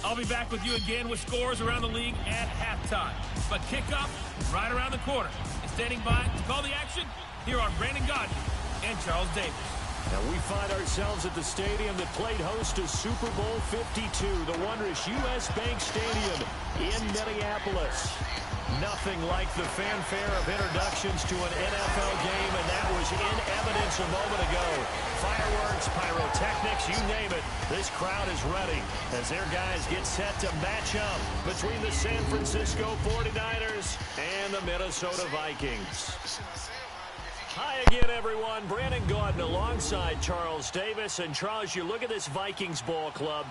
I'll be back with you again with scores around the league at halftime. But kickoff right around the corner. And standing by to call the action, here are Brandon Gaudin and Charles Davis. And we find ourselves at the stadium that played host to Super Bowl 52, the wondrous U.S. Bank Stadium in Minneapolis. Nothing like the fanfare of introductions to an NFL game, and that was in evidence a moment ago. Fireworks, pyrotechnics, you name it. This crowd is ready as their guys get set to match up between the San Francisco 49ers and the Minnesota Vikings. Hi again, everyone. Brandon Gaudin alongside Charles Davis. And, Charles, you look at this Vikings ball club.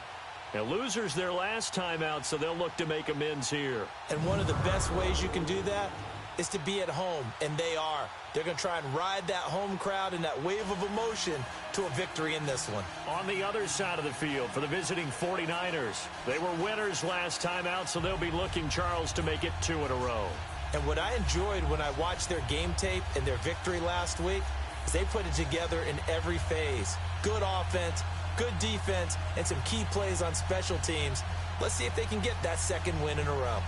Now, losers their last time out, so they'll look to make amends here. And one of the best ways you can do that is to be at home, and they are. They're going to try and ride that home crowd and that wave of emotion to a victory in this one. On the other side of the field for the visiting 49ers, they were winners last time out, so they'll be looking, Charles, to make it 2 in a row. And what I enjoyed when I watched their game tape and their victory last week is they put it together in every phase. Good offense, good defense, and some key plays on special teams. Let's see if they can get that second win in a row.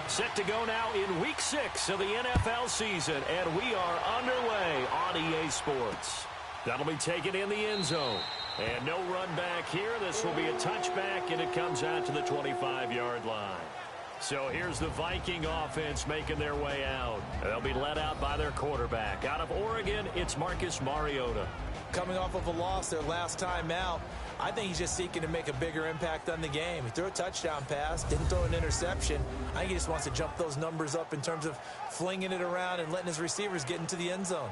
Set to go now in Week 6 of the NFL season, and we are underway on EA Sports. That'll be taken in the end zone. And no run back here. This will be a touchback, and it comes out to the 25-yard line. So here's the Viking offense making their way out. They'll be led out by their quarterback. Out of Oregon, it's Marcus Mariota. Coming off of a loss their last time out, I think he's just seeking to make a bigger impact on the game. He threw a touchdown pass, didn't throw an interception. I think he just wants to jump those numbers up in terms of flinging it around and letting his receivers get into the end zone.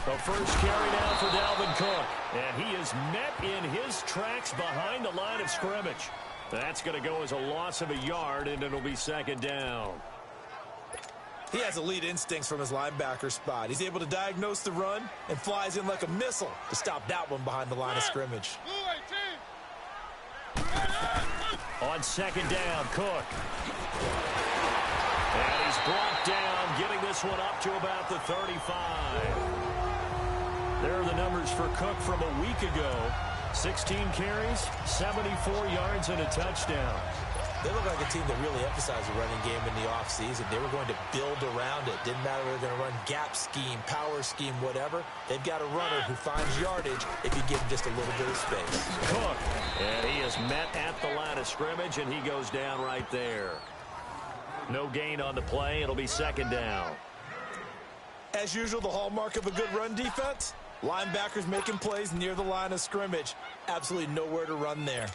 The first carry now for Dalvin Cook. And he is met in his tracks behind the line of scrimmage. That's going to go as a loss of a yard, and it'll be second down. He has elite instincts from his linebacker spot. He's able to diagnose the run and flies in like a missile to stop that one behind the line of scrimmage. On second down, Cook. And he's brought down, getting this one up to about the 35. There are the numbers for Cook from a week ago. 16 carries, 74 yards, and a touchdown. They look like a team that really emphasized the running game in the offseason. They were going to build around it. Didn't matter whether they're going to run gap scheme, power scheme, whatever. They've got a runner who finds yardage if you give him just a little bit of space. Cook, and he is met at the line of scrimmage, and he goes down right there. No gain on the play. It'll be second down. As usual, the hallmark of a good run defense, linebackers making plays near the line of scrimmage. Absolutely nowhere to run there.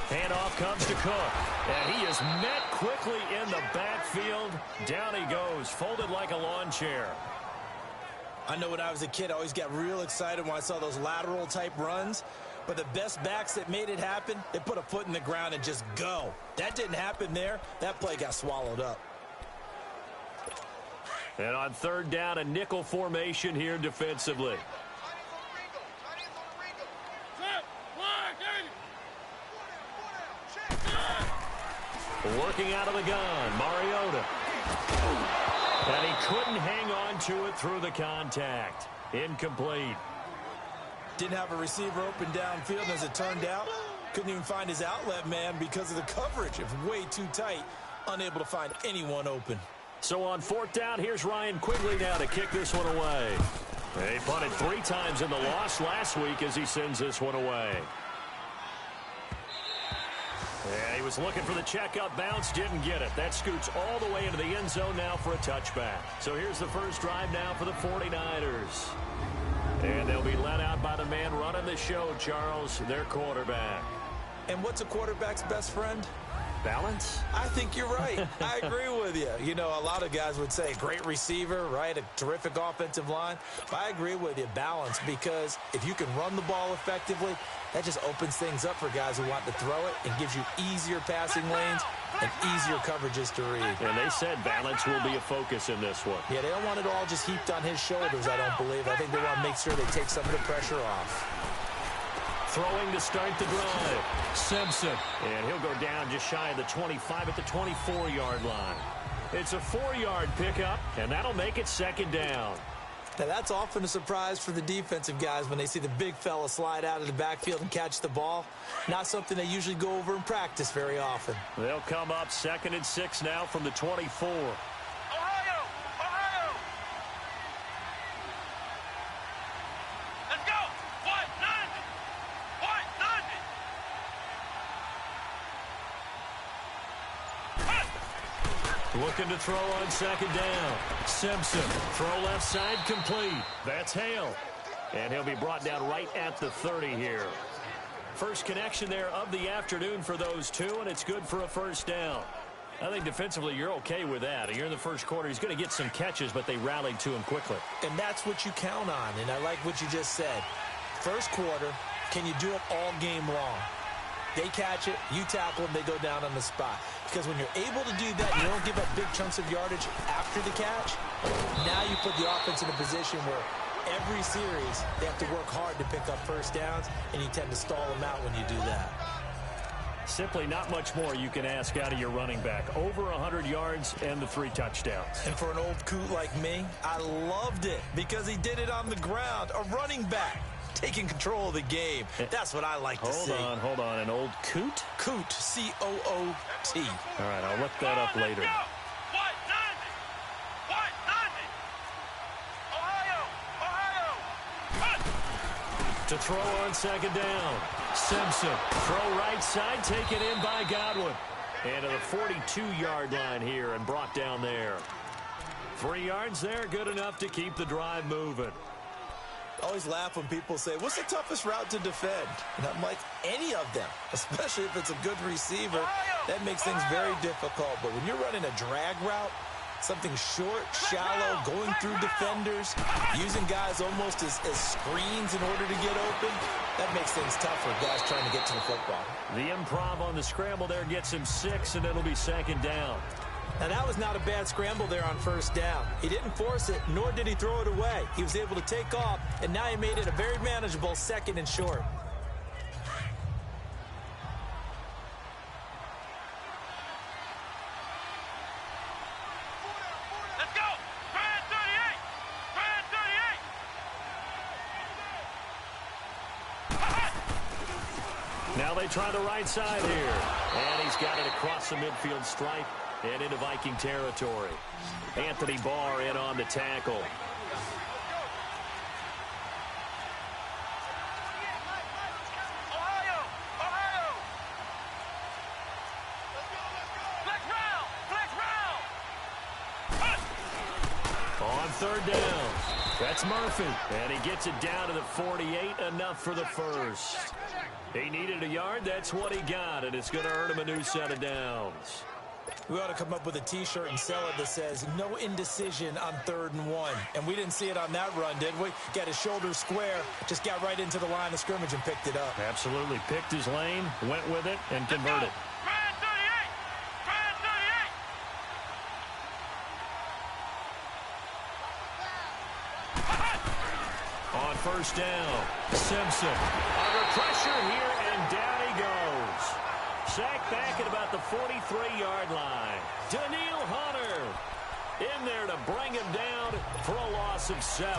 Handoff comes to Cook, and he is met quickly in the backfield. Down he goes, folded like a lawn chair. I know when I was a kid, I always got real excited when I saw those lateral type runs. But the best backs that made it happen, they put a foot in the ground and just go. That didn't happen there. That play got swallowed up. And on third down, a nickel formation here defensively. Working out of the gun, Mariota. And he couldn't hang on to it through the contact. Incomplete. Didn't have a receiver open downfield, as it turned out. Couldn't even find his outlet man because of the coverage. It was way too tight. Unable to find anyone open. So on fourth down, here's Ryan Quigley now to kick this one away. They punted 3 times in the loss last week as he sends this one away. Yeah, he was looking for the checkup bounce, didn't get it. That scoots all the way into the end zone now for a touchback. So here's the first drive now for the 49ers. And they'll be led out by the man running the show, Charles, their quarterback. And what's a quarterback's best friend? Balance? I think you're right. I agree with you. You know, a lot of guys would say great receiver, right? A terrific offensive line. But I agree with you, balance, because if you can run the ball effectively, that just opens things up for guys who want to throw it and gives you easier passing lanes and easier coverages to read. And they said balance will be a focus in this one. Yeah, they don't want it all just heaped on his shoulders, I don't believe. I think they want to make sure they take some of the pressure off. Throwing to start the drive. Simpson. And he'll go down just shy of the 25 at the 24-yard line. It's a 4-yard pickup, and that'll make it second down. Now, that's often a surprise for the defensive guys when they see the big fella slide out of the backfield and catch the ball. Not something they usually go over in practice very often. They'll come up 2nd and 6 now from the 24. Looking to throw on 2nd down. Simpson. Throw left side complete. That's Hale. And he'll be brought down right at the 30 here. First connection there of the afternoon for those two, and it's good for a first down. I think defensively you're okay with that. You're in the first quarter. He's going to get some catches, but they rallied to him quickly. And that's what you count on, and I like what you just said. First quarter, can you do it all game long? They catch it, you tackle them, they go down on the spot. Because when you're able to do that, you don't give up big chunks of yardage after the catch. Now you put the offense in a position where every series they have to work hard to pick up first downs, and you tend to stall them out when you do that. Simply not much more you can ask out of your running back. Over 100 yards and the 3 touchdowns. And for an old coot like me, I loved it because he did it on the ground. A running back taking control of the game. That's what I like to see. Hold on. An old coot? Coot, C-O-O-T. All right, I'll look that up later. To throw on 2nd down. Simpson. Throw right side, taken in by Godwin. And to the 42-yard line here and brought down there. 3 yards there, good enough to keep the drive moving. I always laugh when people say, what's the toughest route to defend? And I'm like, any of them, especially if it's a good receiver. That makes things very difficult. But when you're running a drag route, something short, shallow, going through defenders, using guys almost as screens in order to get open, that makes things tough for guys trying to get to the football. The improv on the scramble there gets him 6, and it'll be 2nd down. Now, that was not a bad scramble there on first down. He didn't force it, nor did he throw it away. He was able to take off, and now he made it a very manageable 2nd and short. Let's go! Brand 38! Brand 38! Now they try the right side here. And he's got it across the midfield stripe and into Viking territory. Anthony Barr in on the tackle. On 3rd down. That's Murphy. And he gets it down to the 48, enough for the first. He needed a yard. That's what he got, and it's going to earn him a new set of downs. We ought to come up with a T-shirt and sell it that says, no indecision on 3rd and 1. And we didn't see it on that run, did we? Got his shoulders square, just got right into the line of scrimmage and picked it up. Absolutely. Picked his lane, went with it, and converted. Brand 38! Brand 38! On first down, Simpson under pressure here, and down he goes. Sacked back at about the 43-yard line. Daniil Hunter in there to bring him down for a loss of 7.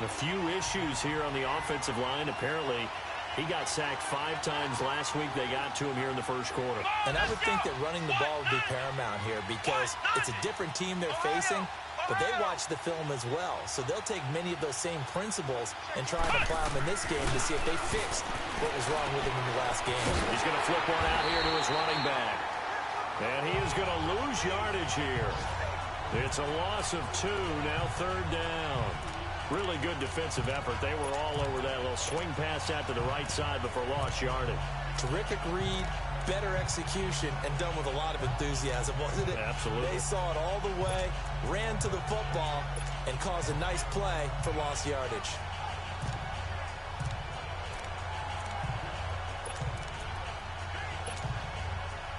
A few issues here on the offensive line. Apparently, he got sacked 5 times last week. They got to him here in the first quarter. And I would think that running the ball would be paramount here because it's a different team they're facing, but they watch the film as well. So they'll take many of those same principles and try and apply them in this game to see if they fixed what was wrong with him in the last game. He's going to flip one out here to his running back. And he is going to lose yardage here. It's a loss of 2, now 3rd down. Really good defensive effort. They were all over that little swing pass out to the right side before lost yardage. Terrific read, better execution and done with a lot of enthusiasm, wasn't it? Absolutely. They saw it all the way, ran to the football, and caused a nice play for lost yardage.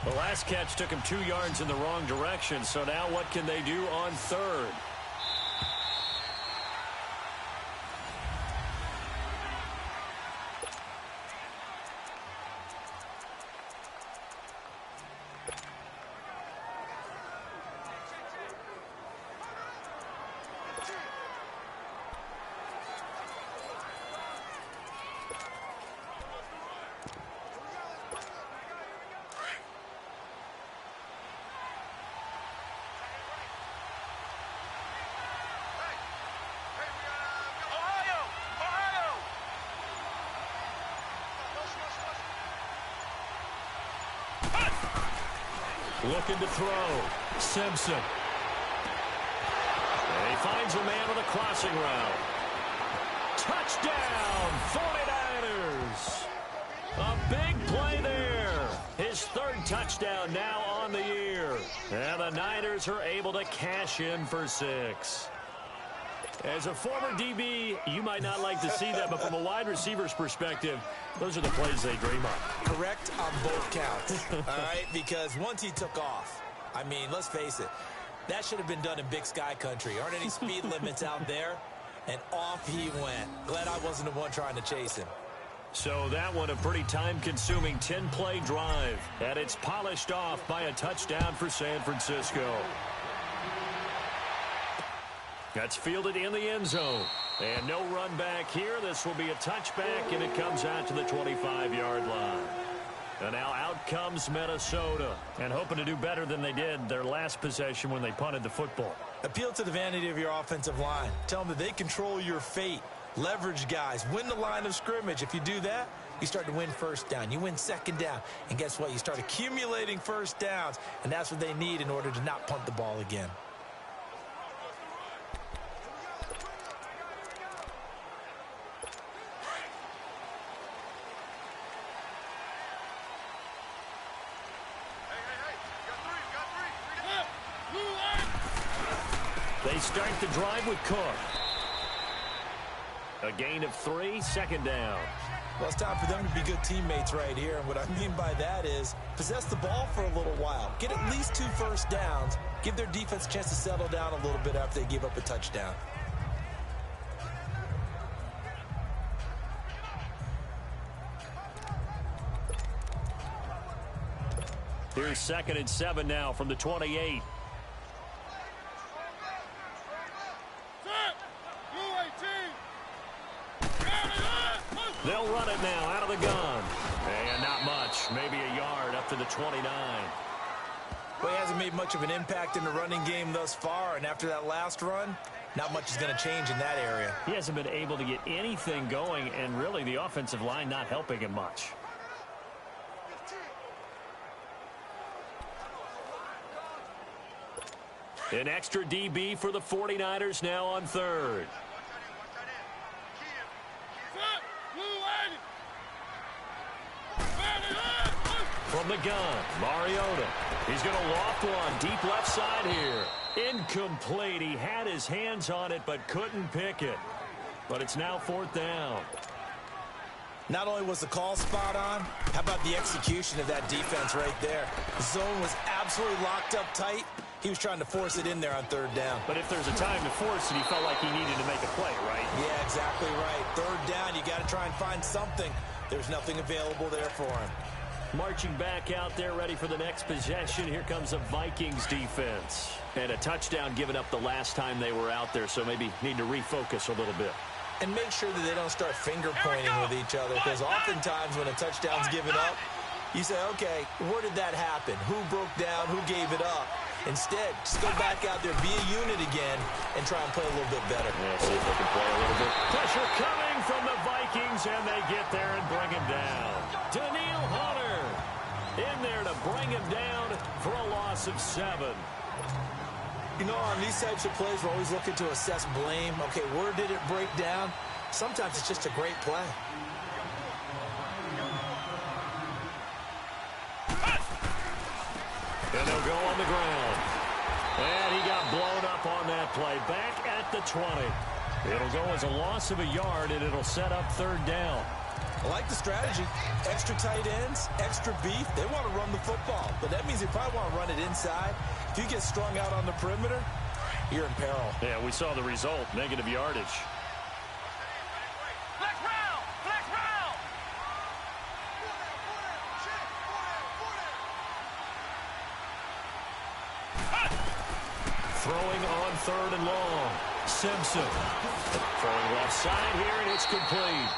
The last catch took him 2 yards in the wrong direction, so now what can they do on third? Looking to throw. Simpson. And he finds a man on the crossing route. Touchdown, 49ers. A big play there. His third touchdown now on the year. And the Niners are able to cash in for 6. As a former DB, you might not like to see that, but from a wide receiver's perspective, those are the plays they dream of. Correct on both counts, all right? Because once he took off, I mean, let's face it, that should have been done in Big Sky country. Aren't any speed limits out there? And off he went. Glad I wasn't the one trying to chase him. So that one a pretty time-consuming 10-play drive, and it's polished off by a touchdown for San Francisco. That's fielded in the end zone. And no run back here. This will be a touchback, and it comes out to the 25-yard line. And now out comes Minnesota, and hoping to do better than they did their last possession when they punted the football. Appeal to the vanity of your offensive line. Tell them that they control your fate. Leverage guys. Win the line of scrimmage. If you do that, you start to win first down. You win second down. And guess what? You start accumulating first downs, and that's what they need in order to not punt the ball again. They start the drive with Cook. A gain of 3, second down. Well, it's time for them to be good teammates right here. And what I mean by that is possess the ball for a little while. Get at least 2 first downs. Give their defense a chance to settle down a little bit after they give up a touchdown. Here's 2nd and 7 now from the 28. They'll run it now out of the gun. And not much. Maybe a yard up to the 29. Well, he hasn't made much of an impact in the running game thus far. And after that last run, not much is going to change in that area. He hasn't been able to get anything going. And really the offensive line not helping him much. An extra DB for the 49ers now on third. From the gun, Mariota. He's going to loft one deep left side here. Incomplete. He had his hands on it but couldn't pick it. But it's now 4th down. Not only was the call spot on, how about the execution of that defense right there? The zone was absolutely locked up tight. He was trying to force it in there on 3rd down. But if there's a time to force it, he felt like he needed to make a play, right? Yeah, exactly right. 3rd down, you got to try and find something. There's nothing available there for him. Marching back out there, ready for the next possession. Here comes a Vikings defense. And a touchdown given up the last time they were out there, so maybe need to refocus a little bit. And make sure that they don't start finger-pointing with each other, because oftentimes when a touchdown's given up, you say, okay, where did that happen? Who broke down? Who gave it up? Instead, just go back out there, be a unit again, and try and play a little bit better. Yeah, see if they can play a little bit. Pressure coming from the Vikings, and they get there and bring him down. Daniil Hunter in there to bring him down for a loss of 7. You know, on these types of plays, we're always looking to assess blame. Okay, where did it break down? Sometimes it's just a great play. go on the ground. And he got blown up on that play. Back at the 20. It'll go as a loss of a yard, and it'll set up third down. I like the strategy. Extra tight ends, extra beef. They want to run the football, but that means they probably want to run it inside. If you get strung out on the perimeter, you're in peril. Yeah, we saw the result, negative yardage. Throwing on third and long. Simpson. Throwing left side here, and it's complete.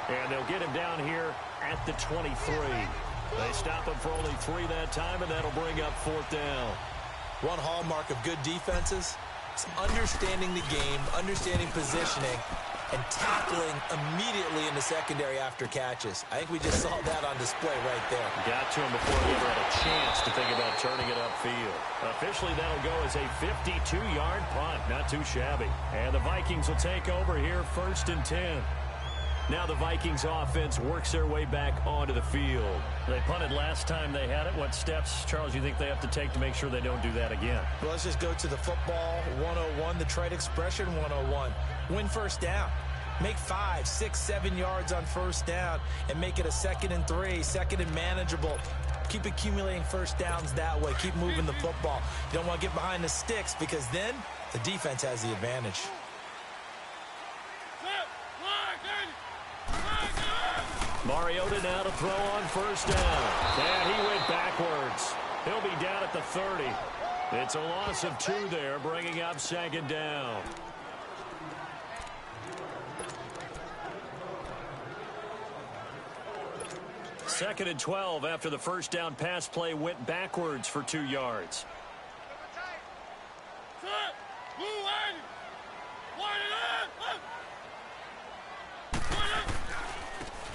And they'll get him down here at the 23. They stop him for only 3 that time, and that'll bring up fourth down. One hallmark of good defenses is understanding the game, understanding positioning, and tackling immediately in the secondary after catches. I think we just saw that on display right there. Got to him before he ever had a chance to think about turning it upfield. Officially, that'll go as a 52-yard punt. Not too shabby. And the Vikings will take over here, 1st and 10. Now the Vikings offense works their way back onto the field. They punted last time they had it. What steps, Charles, you think they have to take to make sure they don't do that again? Well, let's just go to the football 101, the trite expression 101. Win first down. Make 5, 6, 7 yards on first down and make it a 2nd and 3, 2nd and manageable. Keep accumulating first downs that way. Keep moving the football. You don't want to get behind the sticks because then the defense has the advantage. Mariota now to throw on first down. And he went backwards. He'll be down at the 30. It's a loss of 2 there, bringing up 2nd down. Second and 12 after the first down pass play went backwards for 2 yards.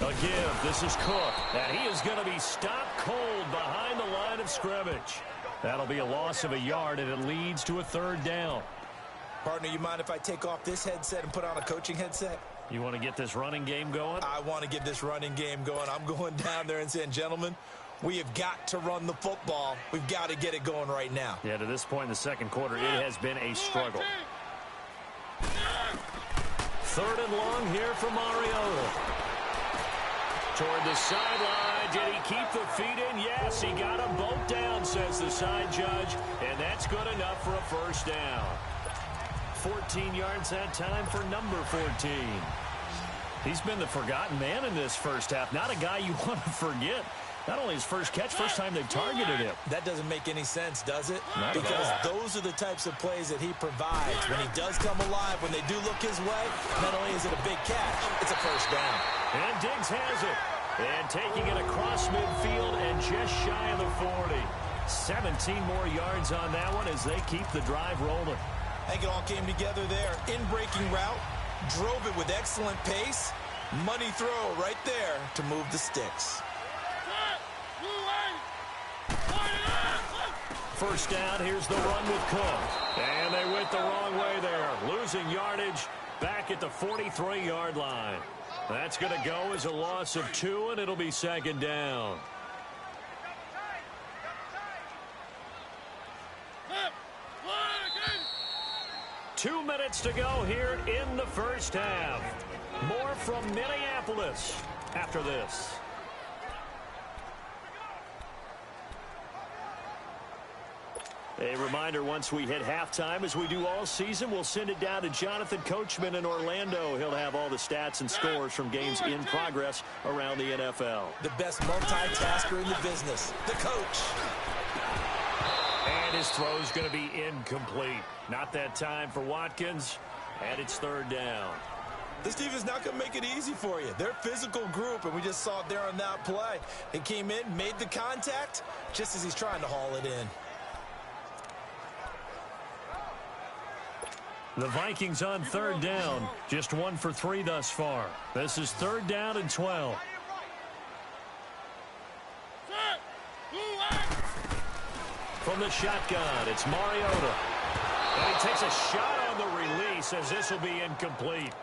A give. This is Cook. And he is going to be stopped cold behind the line of scrimmage. That'll be a loss of a yard, and it leads to a 3rd down. Partner, you mind if I take off this headset and put on a coaching headset? You want to get this running game going? I want to get this running game going. I'm going down there and saying, gentlemen, we have got to run the football. We've got to get it going right now. Yeah, to this point in the second quarter, it has been a struggle. 3rd and long here for Mariota. Toward the sideline. Did he keep the feet in? Yes, he got them both down, says the side judge. And that's good enough for a first down. 14 yards that time for number 14. He's been the forgotten man in this first half. Not a guy you want to forget. Not only his first catch, first time they've targeted him. That doesn't make any sense, does it? Not because those are the types of plays that he provides. When he does come alive, when they do look his way, not only is it a big catch, it's a first down. And Diggs has it. And taking it across midfield and just shy of the 40. 17 more yards on that one as they keep the drive rolling. I think it all came together there. In-breaking route, drove it with excellent pace. Money throw right there to move the sticks. First down, here's the run with Cook. And they went the wrong way there. Losing yardage back at the 43-yard line. That's going to go as a loss of 2, and it'll be 2nd down. Two minutes to go here in the first half. More from Minneapolis after this. A reminder, once we hit halftime, as we do all season, we'll send it down to Jonathan Coachman in Orlando. He'll have all the stats and scores from games in progress around the NFL. The best multitasker in the business, the coach. And his throw's going to be incomplete. Not that time for Watkins, and it's 3rd down. This team is not going to make it easy for you. They're a physical group, and we just saw it there on that play. He came in, made the contact, just as he's trying to haul it in. The Vikings on 3rd down. Just 1 for 3 thus far. This is 3rd down and 12. From the shotgun, it's Mariota. And he takes a shot on the release as this will be incomplete.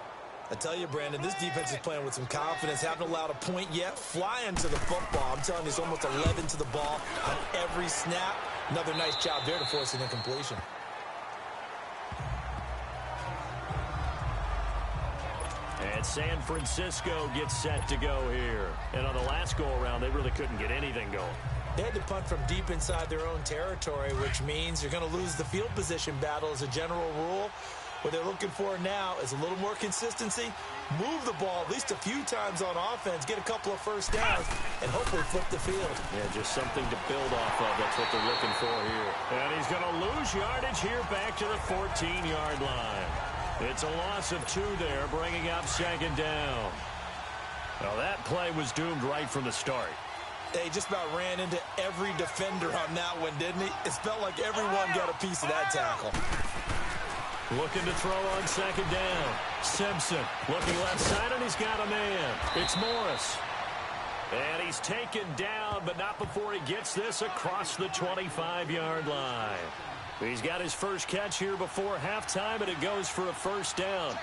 I tell you, Brandon, this defense is playing with some confidence. Haven't allowed a point yet. Flying to the football. I'm telling you, it's almost 11 to the ball on every snap. Another nice job there to force an incompletion. And San Francisco gets set to go here. And on the last go-around, they really couldn't get anything going. They had to punt from deep inside their own territory, which means you're going to lose the field position battle as a general rule. What they're looking for now is a little more consistency, move the ball at least a few times on offense, get a couple of first downs, and hopefully flip the field. Yeah, just something to build off of. That's what they're looking for here. And he's going to lose yardage here back to the 14-yard line. It's a loss of 2 there, bringing up second down. Well, that play was doomed right from the start. They just about ran into every defender on that one, didn't he? It felt like everyone got a piece of that tackle. Looking to throw on second down. Simpson looking left side, and he's got a man. It's Morris. And he's taken down, but not before he gets this across the 25-yard line. He's got his first catch here before halftime, and it goes for a first down.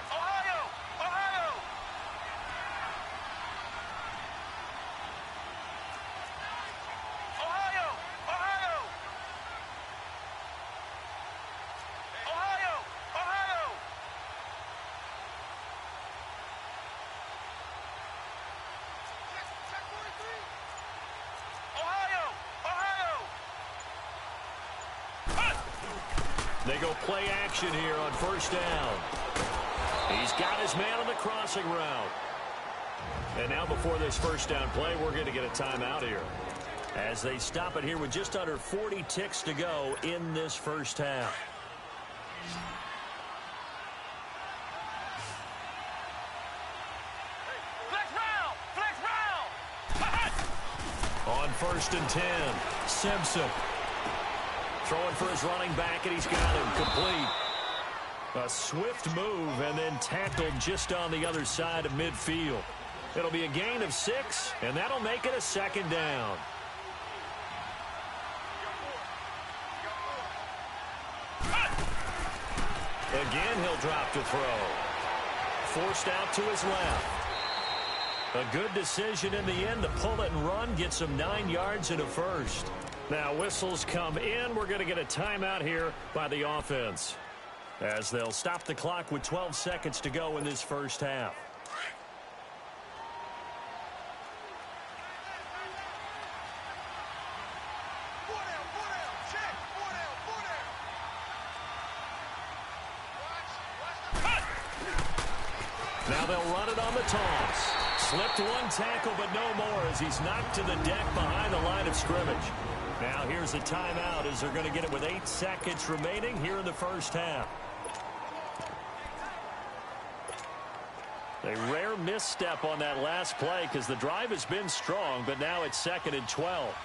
They go play action here on first down. He's got his man on the crossing route. And now before this first down play, we're going to get a timeout here, as they stop it here with just under 40 ticks to go in this first half. On first and 10, Simpson throwing for his running back, and he's got him complete. A swift move and then tackled just on the other side of midfield. It'll be a gain of 6, and that'll make it a second down. Again, he'll drop to throw. Forced out to his left. A good decision in the end to pull it and run, get some 9 yards and a first. Now whistles come in. We're going to get a timeout here by the offense, as they'll stop the clock with 12 seconds to go in this first half. Now they'll run it on the toss. Slipped one tackle, but no more, as he's knocked to the deck behind the line of scrimmage. Now here's a timeout, as they're going to get it with 8 seconds remaining here in the first half. A rare misstep on that last play, because the drive has been strong, but now it's 2nd and 12.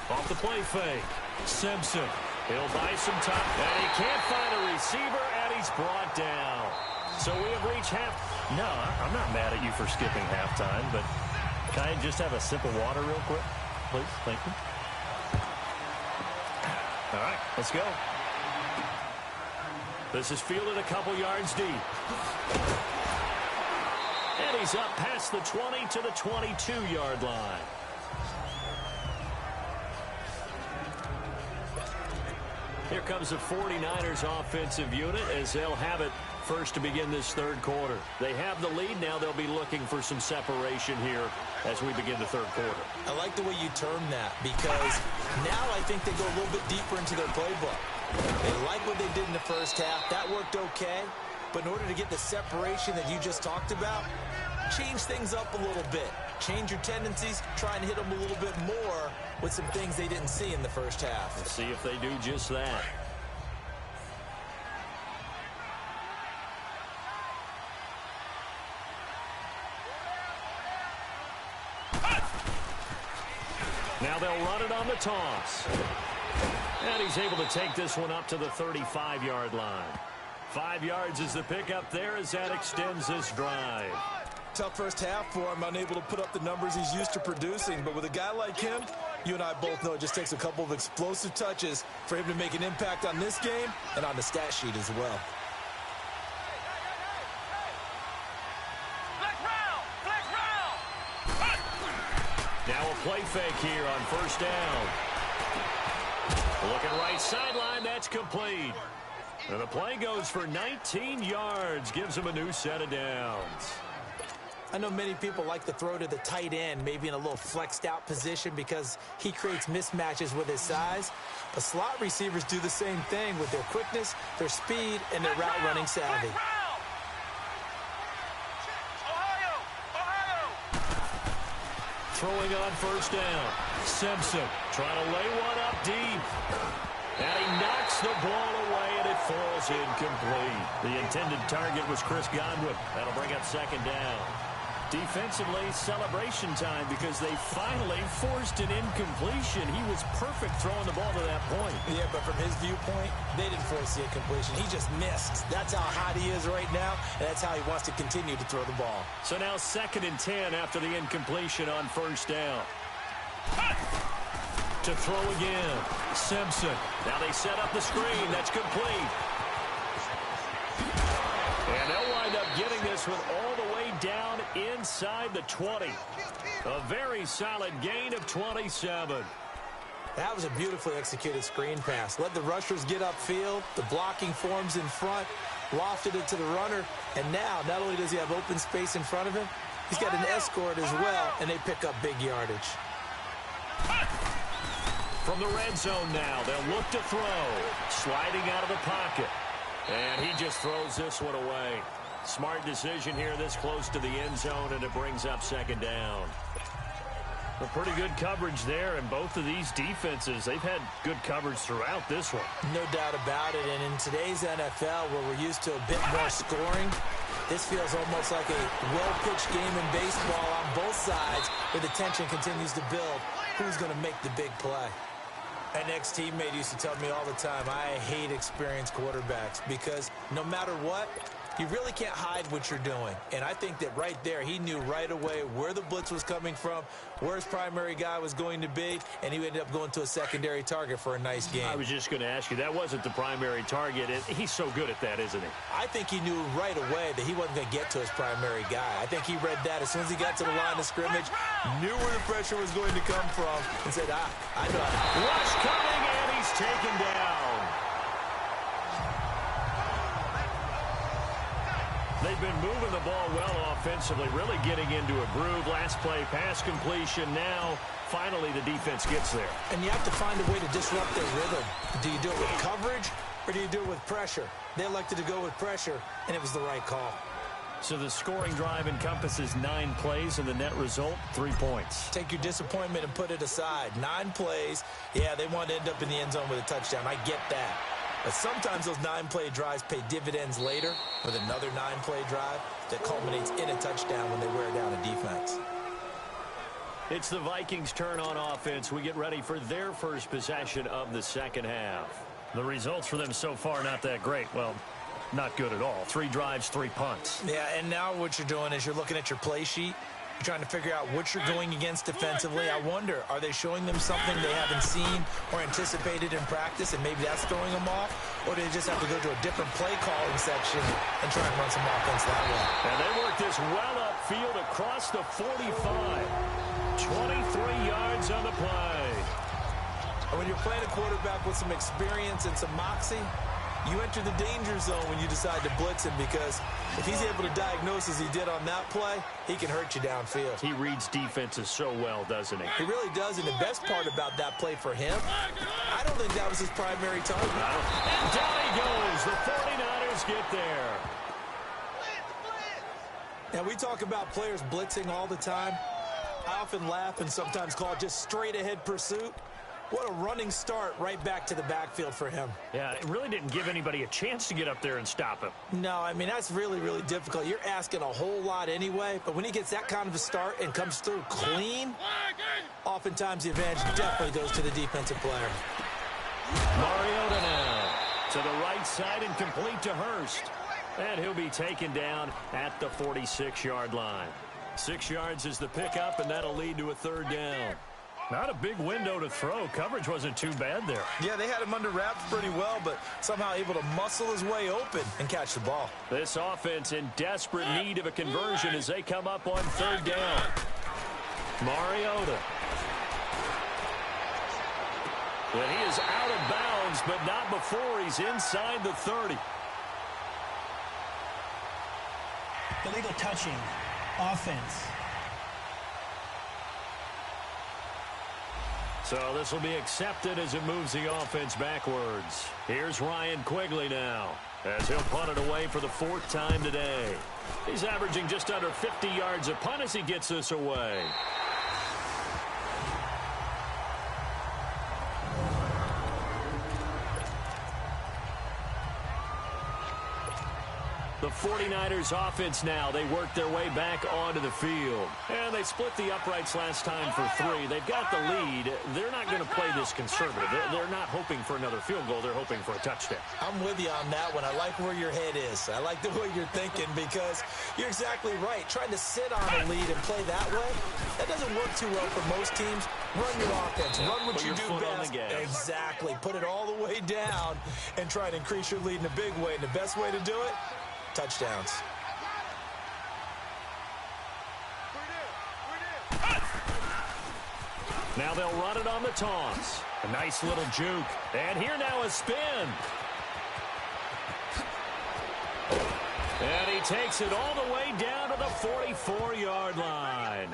Off the play fake. Simpson. He'll buy some time, and he can't find a receiver, and he's brought down. So we have reached half. No, I'm not mad at you for skipping halftime, but can I just have a sip of water real quick, please? Thank you. All right, let's go. This is fielded a couple yards deep. And he's up past the 20 to the 22-yard line. Here comes the 49ers offensive unit, as they'll have it first to begin this third quarter. They have the lead. Now they'll be looking for some separation here as we begin the third quarter. I like the way you term that, because now I think they go a little bit deeper into their playbook. They like what they did in the first half. That worked okay. But in order to get the separation that you just talked about, change things up a little bit. Change your tendencies, try and hit them a little bit more with some things they didn't see in the first half. Let's see if they do just that. Now they'll run it on the toss. And he's able to take this one up to the 35-yard line. 5 yards is the pickup there, as that extends this drive. Tough first half for him, unable to put up the numbers he's used to producing. But with a guy like him, you and I both know it just takes a couple of explosive touches for him to make an impact on this game and on the stat sheet as well. Now a play fake here on first down. Looking right sideline, that's complete. And the play goes for 19 yards, gives him a new set of downs. I know many people like to throw to the tight end, maybe in a little flexed out position because he creates mismatches with his size. But slot receivers do the same thing with their quickness, their speed, and their route running savvy. Throwing on first down. Simpson trying to lay one up deep. And he knocks the ball away, and it falls incomplete. The intended target was Chris Godwin. That'll bring up second down. Defensively, celebration time because they finally forced an incompletion. He was perfect throwing the ball to that point. Yeah, but from his viewpoint, they didn't force the incompletion. He just missed. That's how hot he is right now, and that's how he wants to continue to throw the ball. So now 2nd and 10 after the incompletion on first down. To throw again, Simpson. Now they set up the screen. That's complete. And they'll wind up getting this one all the way down inside the 20. A very solid gain of 27. That was a beautifully executed screen pass. Let the rushers get upfield. The blocking forms in front. Lofted it to the runner. And now, not only does he have open space in front of him, he's got an escort as well, and they pick up big yardage. From the red zone now, they'll look to throw. Sliding out of the pocket. And he just throws this one away. Smart decision here this close to the end zone, and it brings up second down. A pretty good coverage there, and both of these defenses, they've had good coverage throughout this one. No doubt about it, and in today's NFL, where we're used to a bit more scoring, this feels almost like a well-pitched game in baseball on both sides, where the tension continues to build. Who's going to make the big play? An ex-teammate used to tell me all the time, I hate experienced quarterbacks because no matter what, you really can't hide what you're doing. And I think that right there, he knew right away where the blitz was coming from, where his primary guy was going to be, and he ended up going to a secondary target for a nice game. I was just going to ask you, that wasn't the primary target. He's so good at that, isn't he? I think he knew right away that he wasn't going to get to his primary guy. I think he read that as soon as he got to the line of scrimmage, knew where the pressure was going to come from, and said, I know. Rush coming, and he's taken down. They've been moving the ball well offensively, really getting into a groove. Last play, pass completion. Now, finally, the defense gets there. And you have to find a way to disrupt their rhythm. Do you do it with coverage, or do you do it with pressure? They elected to go with pressure, and it was the right call. So the scoring drive encompasses 9 plays, and the net result, 3 points. Take your disappointment and put it aside. 9 plays. Yeah, they want to end up in the end zone with a touchdown. I get that. But sometimes those 9-play drives pay dividends later with another 9-play drive that culminates in a touchdown when they wear down a defense. It's the Vikings' turn on offense. We get ready for their first possession of the second half. The results for them so far, not that great. Well, not good at all. 3 drives, 3 punts. Yeah, and now what you're doing is you're looking at your play sheet. You're trying to figure out what you're going against defensively. I wonder, are they showing them something they haven't seen or anticipated in practice, and maybe that's throwing them off? Or do they just have to go to a different play calling section and try and run some offense that way? And they work this well upfield across the 45. 23 yards on the play. And when you're playing a quarterback with some experience and some moxie, you enter the danger zone when you decide to blitz him, because if he's able to diagnose as he did on that play, he can hurt you downfield. He reads defenses so well, doesn't he? He really does, and the best part about that play for him, I don't think that was his primary target. And down he goes. The 49ers get there. Now, we talk about players blitzing all the time. I often laugh and sometimes call it just straight-ahead pursuit. What a running start right back to the backfield for him. Yeah, it really didn't give anybody a chance to get up there and stop him. No, I mean, that's really, really difficult. You're asking a whole lot anyway, but when he gets that kind of a start and comes through clean, oftentimes the advantage definitely goes to the defensive player. Mariota now to the right side and complete to Hurst. And he'll be taken down at the 46-yard line. 6 yards is the pickup, and that'll lead to a 3rd down. Not a big window to throw. Coverage wasn't too bad there. Yeah, they had him under wraps pretty well, but somehow able to muscle his way open and catch the ball. This offense in desperate need of a conversion as they come up on 3rd down. Mariota And he is out of bounds, but not before he's inside the 30. Illegal touching. Offense. So this will be accepted as it moves the offense backwards. Here's Ryan Quigley now, as he'll punt it away for the 4th time today. He's averaging just under 50 yards a punt as he gets this away. The 49ers offense now, they work their way back onto the field. And they split the uprights last time for 3. They've got the lead. They're not going to play this conservative. They're not hoping for another field goal. They're hoping for a touchdown. I'm with you on that one. I like where your head is. I like the way you're thinking because you're exactly right. Trying to sit on a lead and play that way, that doesn't work too well for most teams. Run your offense. Run what you do best. Exactly. Put it all the way down and try to increase your lead in a big way. And the best way to do it, touchdowns. Now they'll run it on the toss. A nice little juke. And here now a spin. And he takes it all the way down to the 44-yard line.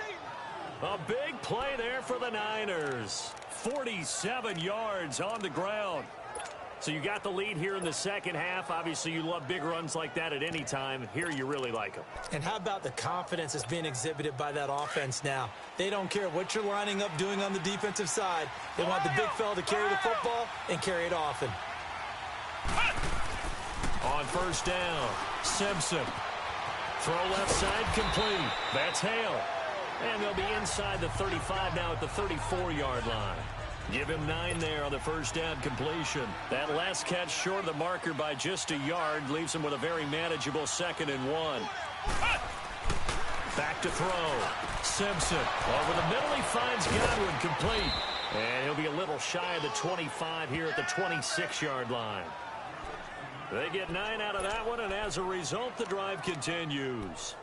A big play there for the Niners. 47 yards on the ground. So you got the lead here in the second half. Obviously, you love big runs like that at any time. Here, you really like them. And how about the confidence that's being exhibited by that offense now? They don't care what you're lining up doing on the defensive side. They want the big fella to carry the football and carry it often. On first down, Simpson. Throw left side complete. That's Hale. And they'll be inside the 35 now at the 34-yard line. Give him 9 there on the first down completion. That last catch short of the marker by just a yard leaves him with a very manageable 2nd and 1. Back to throw. Simpson over the middle. He finds Godwin complete. And he'll be a little shy of the 25 here at the 26-yard line. They get 9 out of that one, and as a result, the drive continues.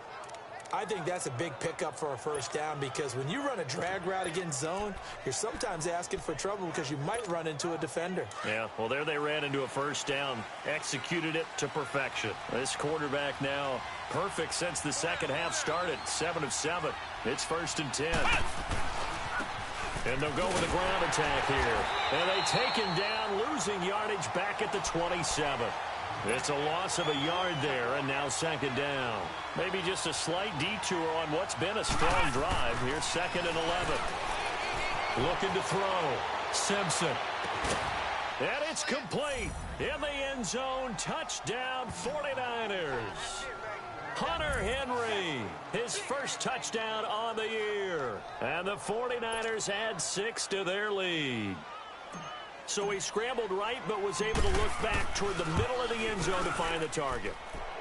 I think that's a big pickup for a first down because when you run a drag route against zone, you're sometimes asking for trouble because you might run into a defender. Yeah, well, there they ran into a first down, executed it to perfection. This quarterback now perfect since the second half started, 7 of 7. It's 1st and 10. And they'll go with a ground attack here. And they take him down, losing yardage back at the 27. It's a loss of a yard there, and now 2nd down. Maybe just a slight detour on what's been a strong drive. Here's 2nd and 11. Looking to throw. Simpson. And it's complete. In the end zone, touchdown 49ers. Hunter Henry, his first touchdown on the year. And the 49ers add 6 to their lead. So he scrambled right, but was able to look back toward the middle of the end zone to find the target.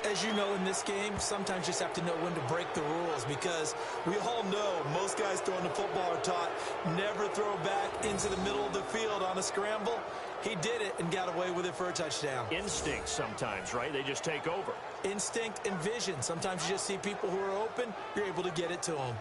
As you know, in this game, sometimes you just have to know when to break the rules because we all know most guys throwing the football are taught never throw back into the middle of the field on a scramble. He did it and got away with it for a touchdown. Instinct sometimes, right? They just take over. Instinct and vision. Sometimes you just see people who are open, you're able to get it to them.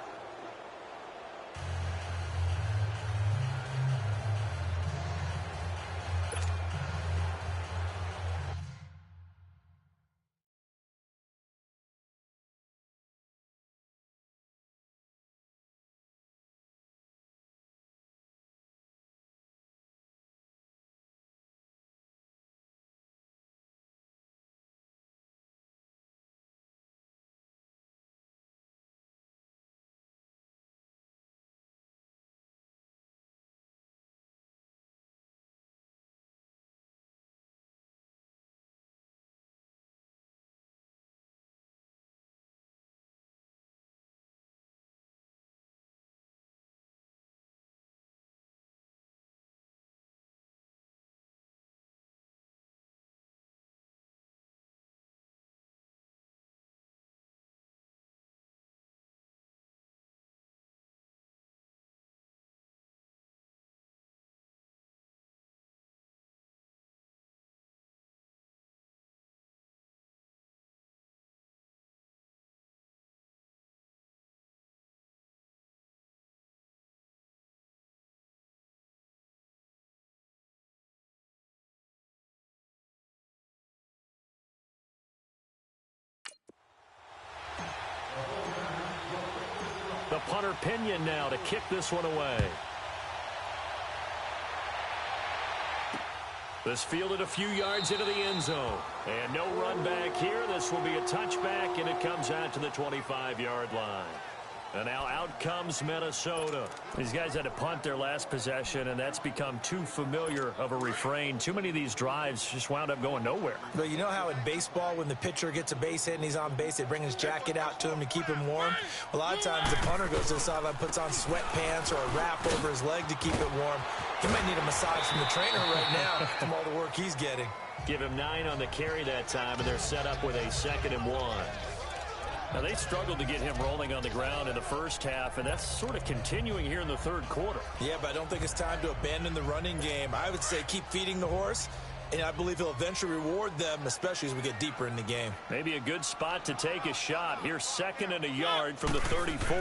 The punter Pinion now to kick this one away. This fielded a few yards into the end zone. And no run back here. This will be a touchback, and it comes out to the 25-yard line. And now out comes Minnesota. These guys had to punt their last possession, and that's become too familiar of a refrain. Too many of these drives just wound up going nowhere. But you know how in baseball, when the pitcher gets a base hit and he's on base, they bring his jacket out to him to keep him warm? A lot of times the punter goes to the sideline, puts on sweatpants or a wrap over his leg to keep it warm. He might need a massage from the trainer right now from all the work he's getting. Give him 9 on the carry that time, and they're set up with a 2nd and 1. Now, they struggled to get him rolling on the ground in the first half, and that's sort of continuing here in the third quarter. Yeah, but I don't think it's time to abandon the running game. I would say keep feeding the horse, and I believe he'll eventually reward them, especially as we get deeper in the game. Maybe a good spot to take a shot. Here's 2nd and a yard from the 34.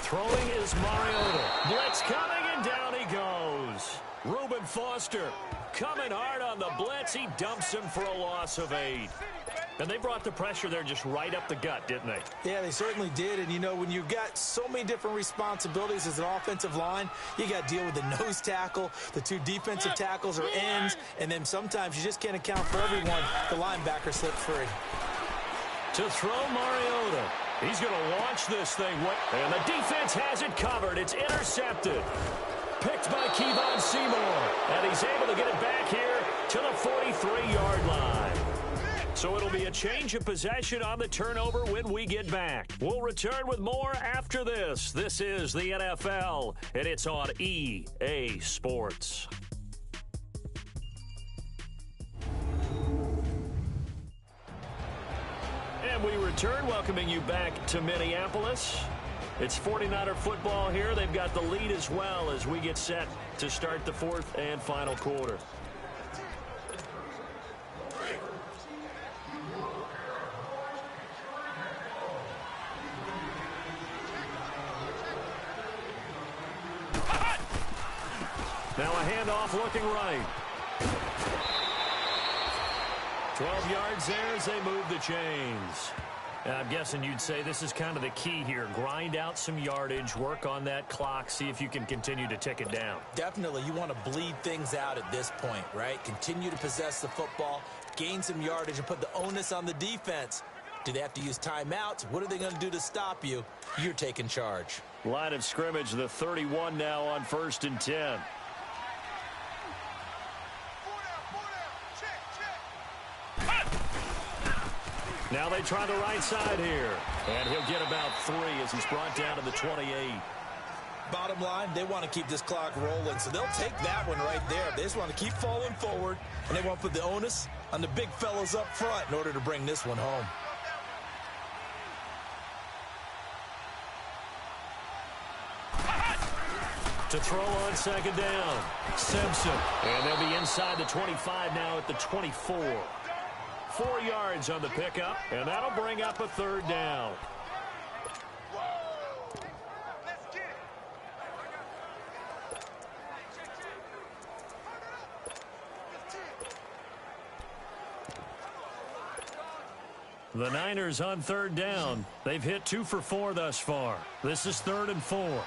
Throwing is Mariota. Blitz coming, and down he goes. Reuben Foster coming hard on the blitz. He dumps him for a loss of 8. And they brought the pressure there just right up the gut, didn't they? Yeah, they certainly did. And, you know, when you've got so many different responsibilities as an offensive line, you got to deal with the nose tackle, the 2 defensive tackles or ends, and then sometimes you just can't account for everyone. The linebacker slipped free. To throw Mariota. He's going to launch this thing. And the defense has it covered. It's intercepted. Picked by Kevon Seymour. And he's able to get it back here to the 43-yard line. So it'll be a change of possession on the turnover when we get back. We'll return with more after this. This is the NFL, and it's on EA Sports. And we return, welcoming you back to Minneapolis. It's 49er football here. They've got the lead as well as we get set to start the 4th and final quarter. Now a handoff looking right. 12 yards there as they move the chains. And I'm guessing you'd say this is kind of the key here. Grind out some yardage, work on that clock, see if you can continue to tick it down. Definitely. You want to bleed things out at this point, right? Continue to possess the football, gain some yardage, and put the onus on the defense. Do they have to use timeouts? What are they going to do to stop you? You're taking charge. Line of scrimmage, the 31 now on 1st and 10. Now they try the right side here. And he'll get about 3 as he's brought down to the 28. Bottom line, they want to keep this clock rolling, so they'll take that one right there. They just want to keep falling forward, and they want to put the onus on the big fellas up front in order to bring this one home. To throw on 2nd down. Simpson. And they'll be inside the 25 now at the 24. 4 yards on the pickup, and that'll bring up a 3rd down. The Niners on 3rd down. They've hit 2 for 4 thus far. This is 3rd and 4.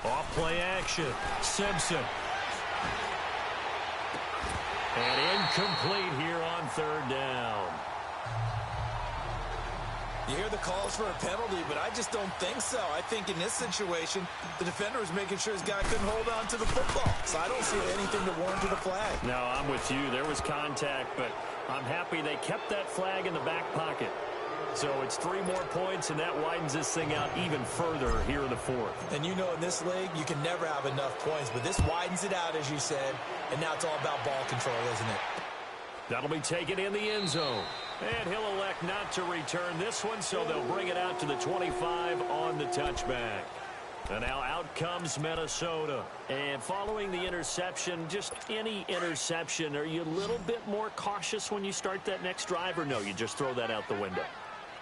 Off play action. Simpson. And incomplete here on 3rd down. You hear the calls for a penalty, but I just don't think so. I think in this situation, the defender was making sure his guy couldn't hold on to the football. So I don't see anything to warrant the flag. No, I'm with you. There was contact, but I'm happy they kept that flag in the back pocket. So it's 3 more points, and that widens this thing out even further here in the 4th. And you know, in this league, you can never have enough points, but this widens it out, as you said, and now it's all about ball control, isn't it? That'll be taken in the end zone. And he'll elect not to return this one, so they'll bring it out to the 25 on the touchback. And now out comes Minnesota. And following the interception, just any interception, are you a little bit more cautious when you start that next drive, or no, you just throw that out the window?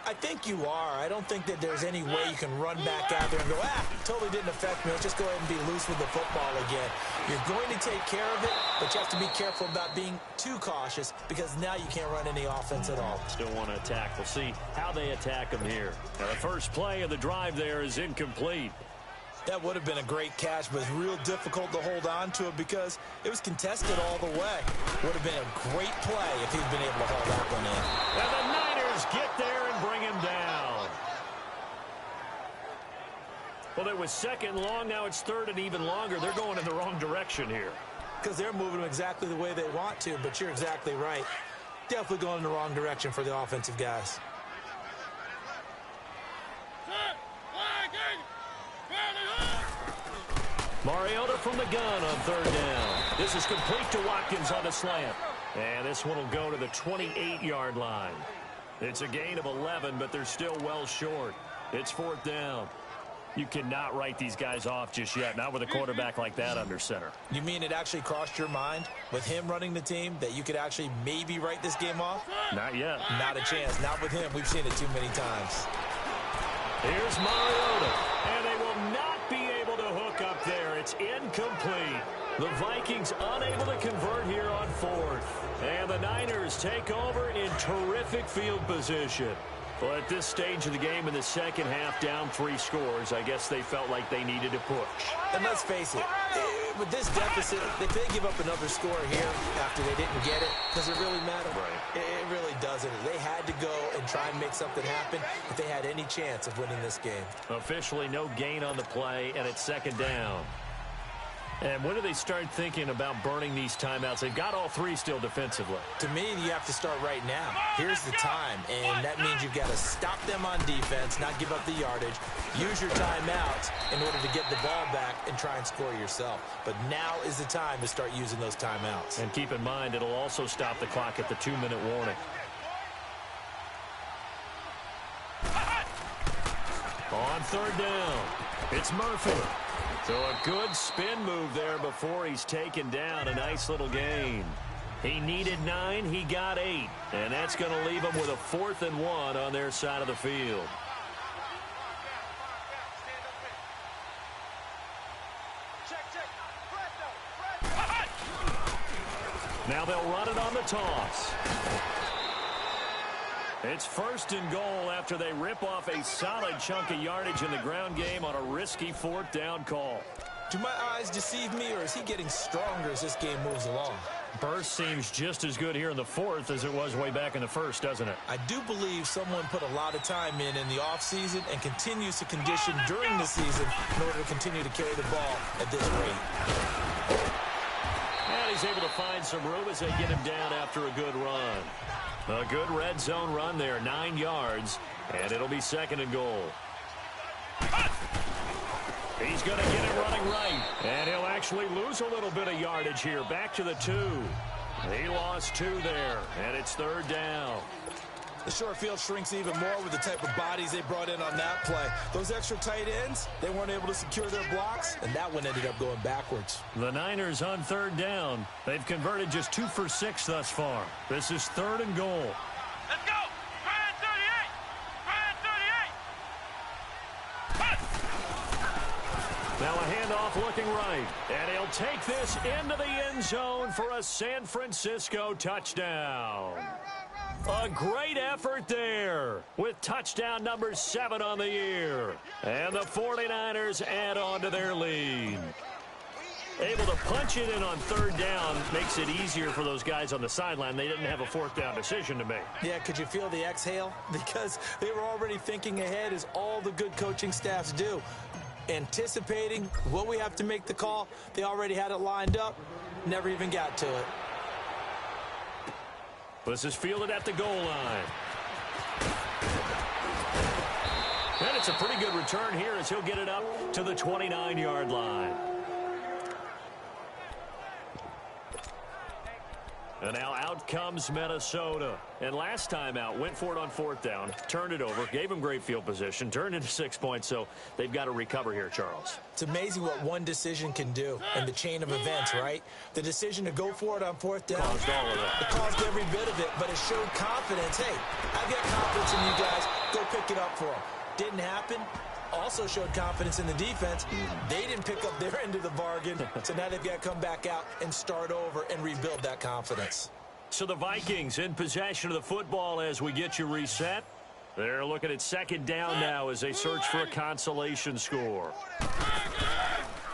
I think you are. I don't think that there's any way you can run back out there and go, totally didn't affect me. Let's just go ahead and be loose with the football again. You're going to take care of it, but you have to be careful about being too cautious because now you can't run any offense at all. Still want to attack. We'll see how they attack him here. Now, the first play of the drive there is incomplete. That would have been a great catch, but it's real difficult to hold on to it because it was contested all the way. Would have been a great play if he'd been able to hold that one in. And the Niners get there and bring him down. Well, it was second and long. Now it's third and even longer. They're going in the wrong direction here. Because they're moving them exactly the way they want to, but you're exactly right. Definitely going in the wrong direction for the offensive guys. Mariota from the gun on third down. This is complete to Watkins on the slant. And this one will go to the 28-yard line. It's a gain of 11, but they're still well short. It's fourth down. You cannot write these guys off just yet, not with a quarterback like that under center. You mean it actually crossed your mind with him running the team that you could actually maybe write this game off? Not yet. Not a chance. Not with him. We've seen it too many times. Here's Mariota, and they will not be able to hook up there. It's incomplete. The Vikings unable to convert here on fourth. And the Niners take over in terrific field position. Well, at this stage of the game in the second half, down 3 scores, I guess they felt like they needed to push. And let's face it, with this deficit, if they give up another score here after they didn't get it, does it really matter? Right. It really doesn't. They had to go and try and make something happen if they had any chance of winning this game. Officially no gain on the play, and it's second down. And when do they start thinking about burning these timeouts? They've got all 3 still defensively. To me, you have to start right now. Here's the time, and that means you've got to stop them on defense, not give up the yardage, use your timeouts in order to get the ball back and try and score yourself. But now is the time to start using those timeouts. And keep in mind, it'll also stop the clock at the 2-minute warning. On third down, it's Murphy. So a good spin move there before he's taken down. A nice little gain. He needed 9. He got 8. And that's going to leave him with a 4th and 1 on their side of the field. Now they'll run it on the toss. It's first and goal after they rip off a solid chunk of yardage in the ground game on a risky 4th down call. Do my eyes deceive me, or is he getting stronger as this game moves along? Burst seems just as good here in the 4th as it was way back in the 1st, doesn't it? I do believe someone put a lot of time in the offseason and continues to condition during the season in order to continue to carry the ball at this rate. And he's able to find some room as they get him down after a good run. A good red zone run there, 9 yards, and it'll be second and goal. He's going to get it running right, and he'll actually lose a little bit of yardage here, back to the 2. He lost 2 there, and it's third down. The short field shrinks even more with the type of bodies they brought in on that play. Those extra tight ends, they weren't able to secure their blocks, and that one ended up going backwards. The Niners on third down. They've converted just 2 for 6 thus far. This is third and goal. Let's go! Brian 38! Brian 38! Now a handoff looking right, and he'll take this into the end zone for a San Francisco touchdown. A great effort there with touchdown number 7 on the year. And the 49ers add on to their lead. Able to punch it in on third down makes it easier for those guys on the sideline. They didn't have a 4th down decision to make. Yeah, could you feel the exhale? Because they were already thinking ahead, as all the good coaching staffs do. Anticipating what we have to make the call. They already had it lined up. Never even got to it. This is fielded at the goal line. And it's a pretty good return here as he'll get it up to the 29-yard line. And now out comes Minnesota. And last time out, went for it on 4th down, turned it over, gave them great field position, turned into 6 points, so they've got to recover here, Charles. It's amazing what one decision can do in the chain of events, right? The decision to go for it on 4th down. Caused all of that. It caused every bit of it, but it showed confidence. Hey, I've got confidence in you guys. Go pick it up for them. Didn't happen. Also showed confidence in the defense. They didn't pick up their end of the bargain, so now they've got to come back out and start over and rebuild that confidence. So the Vikings in possession of the football as we get you reset. They're looking at 2nd down now as they search for a consolation score.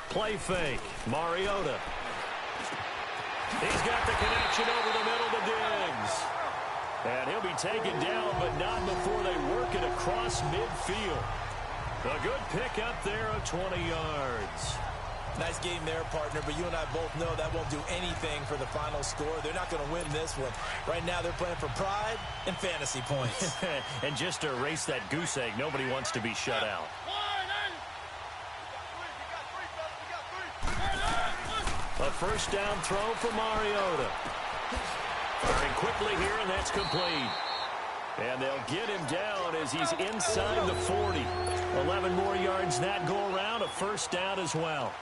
Play fake. Mariota. He's got the connection over the middle to Diggs. And he'll be taken down, but not before they work it across midfield. A good pick up there of 20 yards. Nice game there, partner, but you and I both know that won't do anything for the final score. They're not going to win this one. Right now they're playing for pride and fantasy points. And just to erase that goose egg, nobody wants to be shut out. A 1st down throw for Mariota. Firing quickly here, and that's complete. And they'll get him down as he's inside the 40. 11 more yards that go around, a 1st down as well.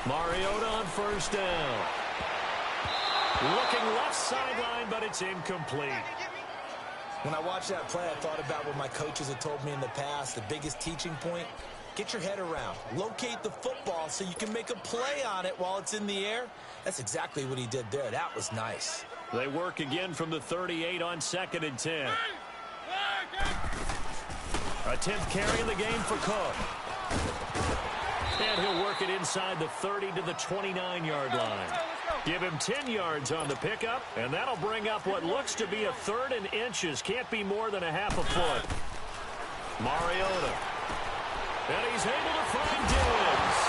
Mariota on 1st down. Looking left sideline, but it's incomplete. When I watched that play, I thought about what my coaches had told me in the past. The biggest teaching point, get your head around. Locate the football so you can make a play on it while it's in the air. That's exactly what he did there. That was nice. They work again from the 38 on 2nd and 10. A 10th carry in the game for Cook. And he'll work it inside the 30 to the 29-yard line. Give him 10 yards on the pickup, and that'll bring up what looks to be a 3rd and inches. Can't be more than a half a foot. Mariota. And he's able to find Diggs.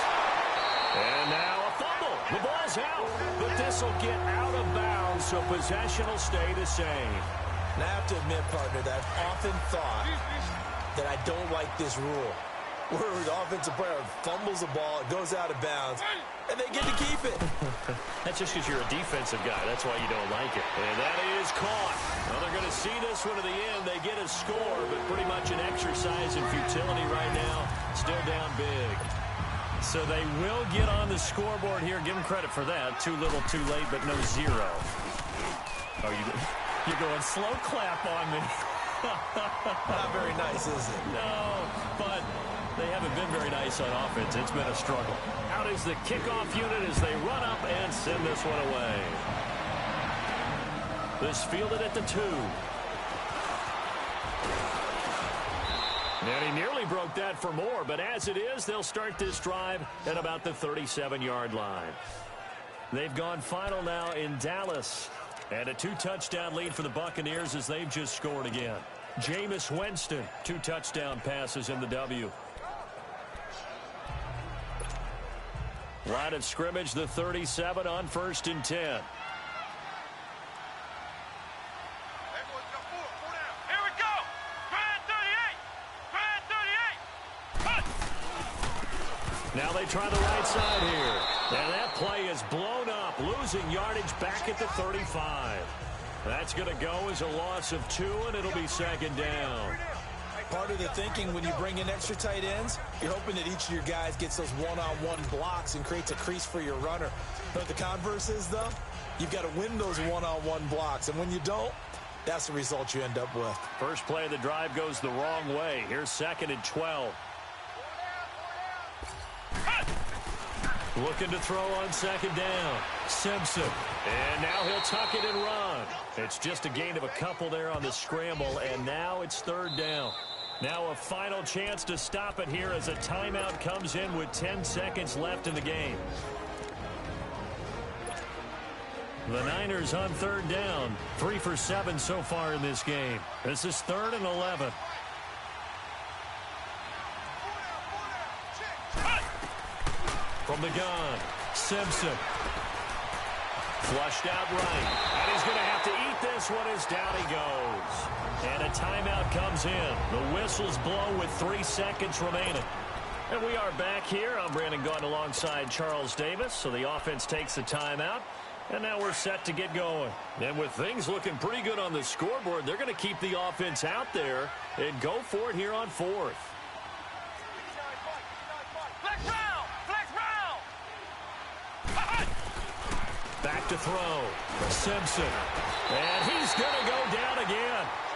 And now a fumble. The ball's out, but this will get out of bounds, so possession will stay the same. And I have to admit, partner, that I've often thought that I don't like this rule, where the offensive player fumbles the ball, it goes out of bounds, and they get to keep it. That's just because you're a defensive guy. That's why you don't like it. And that is caught. Well, they're going to see this one to the end. They get a score, but pretty much an exercise in futility right now. Still down big. So they will get on the scoreboard here. Give them credit for that. Too little, too late, but no zero. Oh, you're going slow clap on me. Not very nice, is it? No, but they haven't been very nice on offense. It's been a struggle. Out is the kickoff unit as they run up and send this one away. This fielded at the 2. And he nearly broke that for more, but as it is, they'll start this drive at about the 37-yard line. They've gone final now in Dallas. And a 2-touchdown lead for the Buccaneers as they've just scored again. Jameis Winston, 2 touchdown passes in the W. Line of scrimmage, the 37 on 1st and 10. Now they try the right side here. And that play is blown up, losing yardage back at the 35. That's going to go as a loss of 2, and it'll be 2nd down. Part of the thinking when you bring in extra tight ends, you're hoping that each of your guys gets those one-on-one blocks and creates a crease for your runner. But the converse is, though, you've got to win those one-on-one blocks. And when you don't, that's the result you end up with. First play of the drive goes the wrong way. Here's 2nd and 12. Looking to throw on 2nd down. Simpson. And now he'll tuck it and run. It's just a gain of a couple there on the scramble, and now it's 3rd down. Now a final chance to stop it here as a timeout comes in with 10 seconds left in the game. The Niners on 3rd down. 3 for 7 so far in this game. This is 3rd and 11. From the gun, Simpson. Flushed out right. And he's going to have to eat this one as down he goes. And a timeout comes in. The whistles blow with 3 seconds remaining. And we are back here. I'm Brandon Gaudin alongside Charles Davis. So the offense takes the timeout. And now we're set to get going. And with things looking pretty good on the scoreboard, they're going to keep the offense out there and go for it here on fourth. Flex round! Flex round! Back to throw. Simpson. And he's going to go down again.